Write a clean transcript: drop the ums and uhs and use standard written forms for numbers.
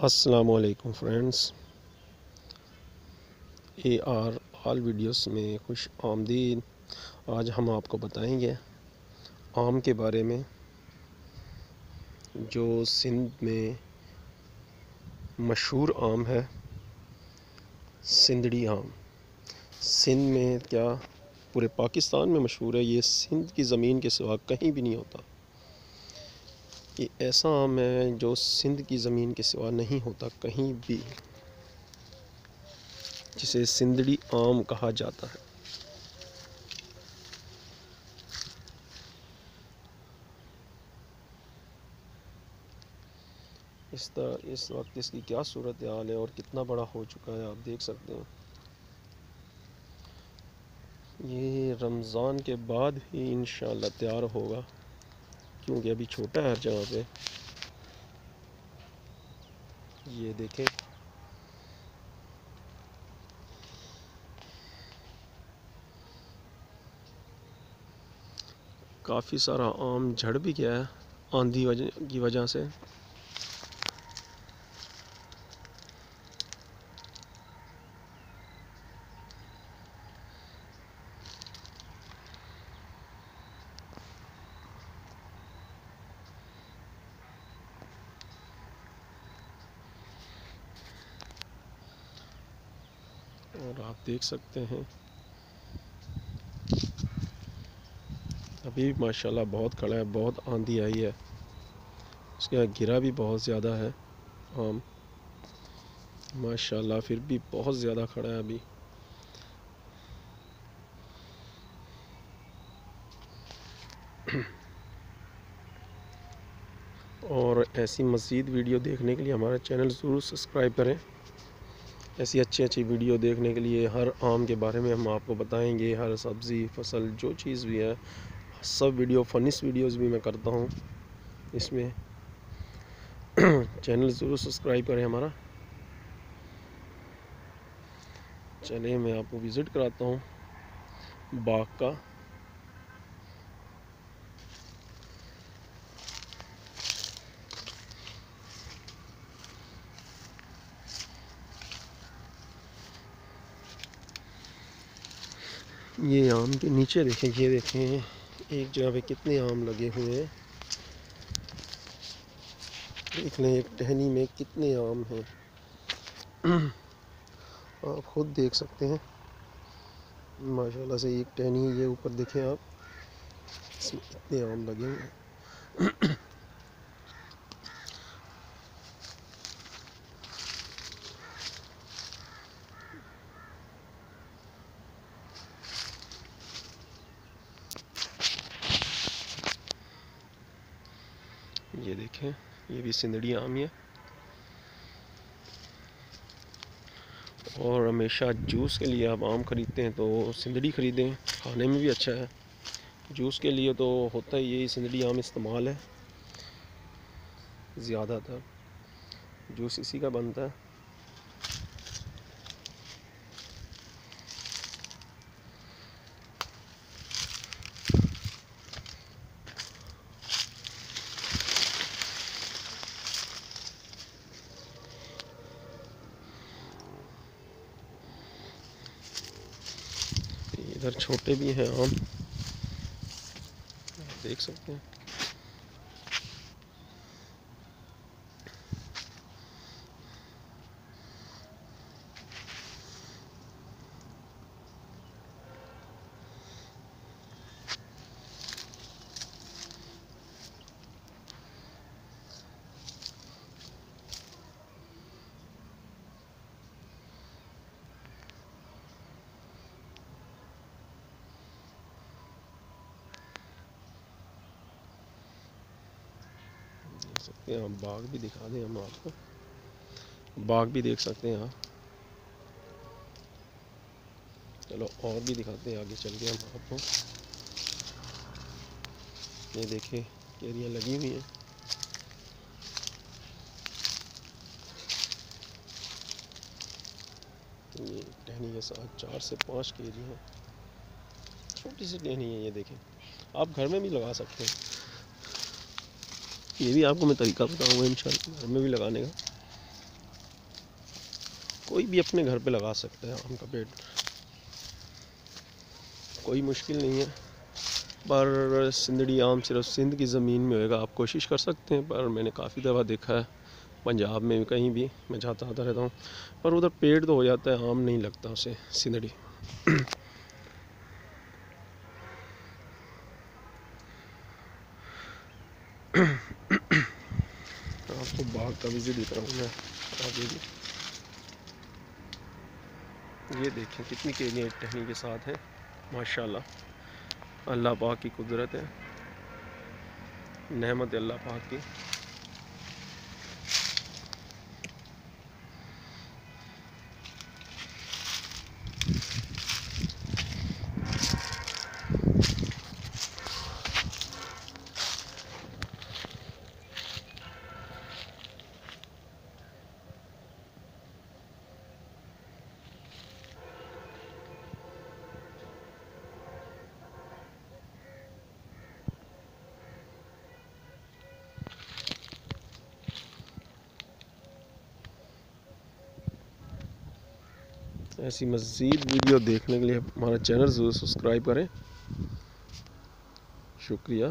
अस्सलामुअलैकुम friends, AR all videos में खुश आमदीद। आज हम आपको बताएंगे आम के बारे में, जो सिंध में मशहूर आम है, सिंधड़ी आम। सिंध में क्या पूरे पाकिस्तान में मशहूर है। ये सिंध की ज़मीन के सिवा कहीं भी नहीं होता। ये ऐसा आम है जो सिंध की ज़मीन के सिवा नहीं होता कहीं भी, जिसे सिंधड़ी आम कहा जाता है। इस वक्त इसकी क्या सूरत हाल है और कितना बड़ा हो चुका है, आप देख सकते हैं। ये रमज़ान के बाद ही इंशाल्लाह तैयार होगा, क्योंकि अभी छोटा है हर जगह पे। ये देखें, काफ़ी सारा आम झड़ भी गया है आंधी की वजह से। और आप देख सकते हैं अभी माशाल्लाह बहुत खड़ा है, बहुत आंधी आई है, उसके यहाँ गिरा भी बहुत ज़्यादा है आम माशाल्लाह, फिर भी बहुत ज़्यादा खड़ा है अभी। और ऐसी मज़ीद वीडियो देखने के लिए हमारा चैनल ज़रूर सब्सक्राइब करें। ऐसी अच्छी वीडियो देखने के लिए हर आम के बारे में हम आपको बताएंगे। हर सब्ज़ी फसल जो चीज़ भी है, सब वीडियो, फनीस वीडियोस भी मैं करता हूँ इसमें। चैनल ज़रूर सब्सक्राइब करें हमारा। चलिए मैं आपको विज़िट कराता हूँ बाग का। ये आम के नीचे देखें, ये देखें एक जगह पे कितने आम लगे हुए हैं। देख लें एक टहनी में कितने आम हैं। आप खुद देख सकते हैं माशाल्लाह से एक टहनी। ये ऊपर देखें आप, इसमें कितने आम लगे हुए हैं। ये देखें, ये भी सिंधड़ी आम ही है। और हमेशा जूस के लिए आप आम ख़रीदते हैं तो सिंधड़ी ख़रीदें, खाने में भी अच्छा है। जूस के लिए तो होता ही यही सिंधड़ी आम इस्तेमाल है, ज़्यादातर जूस इसी का बनता है। इधर छोटे भी हैं आम, देख सकते हैं। देख सकते हैं, हम बाग भी दिखा दें हम आपको, बाग भी देख सकते हैं आप। चलो और भी दिखाते हैं आगे चल के हम आपको। ये देखिए केरियाँ लगी हुई हैं। ये टहनी के साथ 4 से 5 केरी हैं, छोटी सी टहनी है। ये देखें, आप घर में भी लगा सकते हैं। ये भी आपको मैं तरीका बताऊंगा इंशाल्लाह घर में भी लगाने का। कोई भी अपने घर पे लगा सकता है आम का पेड़, कोई मुश्किल नहीं है। पर सिंधड़ी आम सिर्फ सिंध की ज़मीन में होएगा। आप कोशिश कर सकते हैं, पर मैंने काफ़ी दफ़ा देखा है पंजाब में भी, कहीं भी मैं जाता आता रहता हूँ, पर उधर पेड़ तो हो जाता है, आम नहीं लगता उसे सिंधड़ी। आपको बाग का विज़िट दिखा रहा हूँ मैं आगे भी। ये देखें कितनी केलियाँ टहनी के साथ हैं, माशाल्लाह। अल्लाह पाक की कुदरत है, नेमत अल्लाह पाक की। ऐसी मज़ीद वीडियो देखने के लिए हमारा चैनल ज़रूर सब्सक्राइब करें। शुक्रिया।